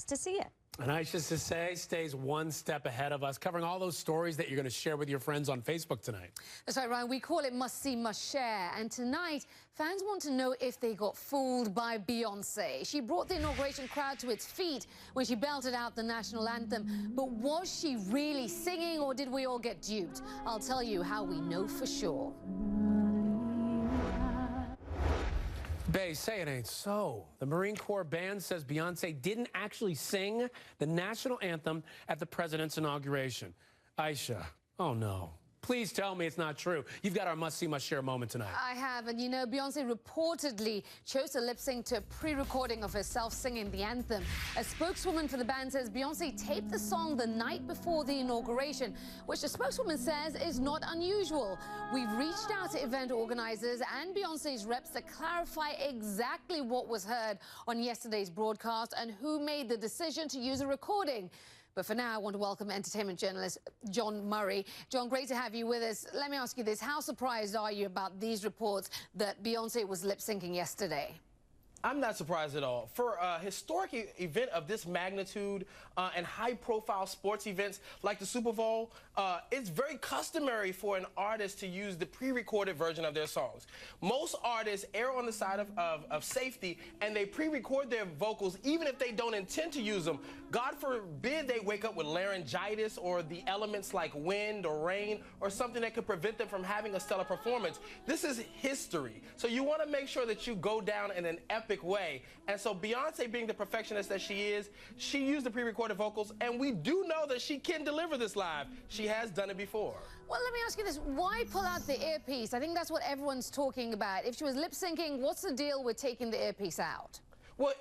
To see it. And I just to say, stays one step ahead of us, covering all those stories that you're going to share with your friends on Facebook tonight. That's right, Ryan. We call it Must See, Must Share. And tonight, fans want to know if they got fooled by Beyonce. She brought the inauguration crowd to its feet when she belted out the national anthem. But was she really singing, or did we all get duped? I'll tell you how we know for sure. Bay, say it ain't so. The Marine Corps band says Beyonce didn't actually sing the national anthem at the president's inauguration. Aisha, oh no. Please tell me it's not true. You've got our must-see, must-share moment tonight. I have, and you know, Beyonce reportedly chose to lip-sync to a pre-recording of herself singing the anthem. A spokeswoman for the band says Beyonce taped the song the night before the inauguration, which the spokeswoman says is not unusual. We've reached out to event organizers and Beyonce's reps to clarify exactly what was heard on yesterday's broadcast and who made the decision to use a recording. But for now, I want to welcome entertainment journalist Jawn Murray. John, great to have you with us. Let me ask you this. How surprised are you about these reports that Beyonce was lip-syncing yesterday? I'm not surprised at all. For a historic event of this magnitude and high-profile sports events like the Super Bowl, it's very customary for an artist to use the pre-recorded version of their songs. Most artists err on the side of safety, and they pre-record their vocals even if they don't intend to use them. God forbid they wake up with laryngitis or the elements like wind or rain or something that could prevent them from having a stellar performance. This is history. So you want to make sure that you go down in an epic way. And so Beyonce, being the perfectionist that she is, she used the pre-recorded vocals, and we do know that she can deliver this live. She has done it before. Well, let me ask you this. Why pull out the earpiece? I think that's what everyone's talking about. If she was lip-syncing, what's the deal with taking the earpiece out? Well,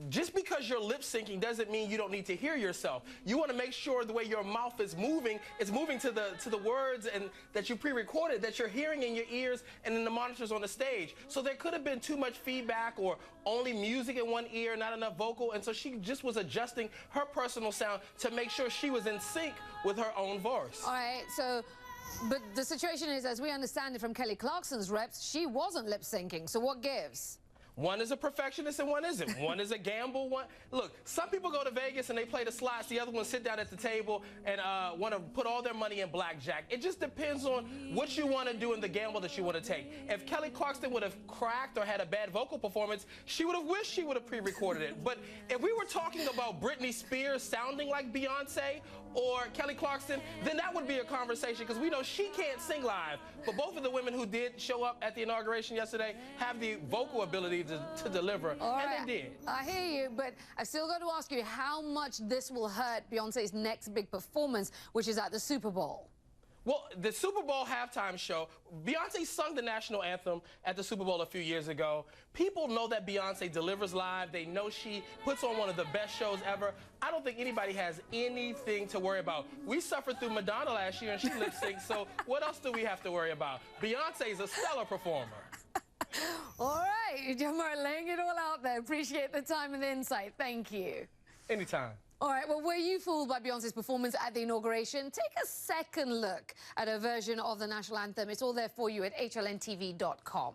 just because you're lip syncing doesn't mean you don't need to hear yourself. You want to make sure the way your mouth is moving to the words and that you pre-recorded, that you're hearing in your ears and in the monitors on the stage. So there could have been too much feedback or only music in one ear, not enough vocal, and so she just was adjusting her personal sound to make sure she was in sync with her own voice. All right, so but the situation is, as we understand it from Kelly Clarkson's reps, she wasn't lip syncing. So what gives? One is a perfectionist and one isn't. One is a gamble. One, look, some people go to Vegas and they play the slots. The other ones sit down at the table and want to put all their money in blackjack. It just depends on what you want to do and the gamble that you want to take. If Kelly Clarkson would have cracked or had a bad vocal performance, she would have wished she would have pre-recorded it. But if we were talking about Britney Spears sounding like Beyonce or Kelly Clarkson, then that would be a conversation, because we know she can't sing live. But both of the women who did show up at the inauguration yesterday have the vocal ability to deliver, and they did. I hear you, but I still got to ask you how much this will hurt Beyonce's next big performance, which is at the Super Bowl. Well, the Super Bowl halftime show, Beyonce sung the national anthem at the Super Bowl a few years ago. People know that Beyonce delivers live. They know she puts on one of the best shows ever. I don't think anybody has anything to worry about. We suffered through Madonna last year and she lip-synced, so what else do we have to worry about? Beyonce's a stellar performer. All right, Jawn Murray, laying it all out there. Appreciate the time and the insight. Thank you. Anytime. All right, well, were you fooled by Beyonce's performance at the inauguration? Take a second look at her version of the national anthem. It's all there for you at hlntv.com.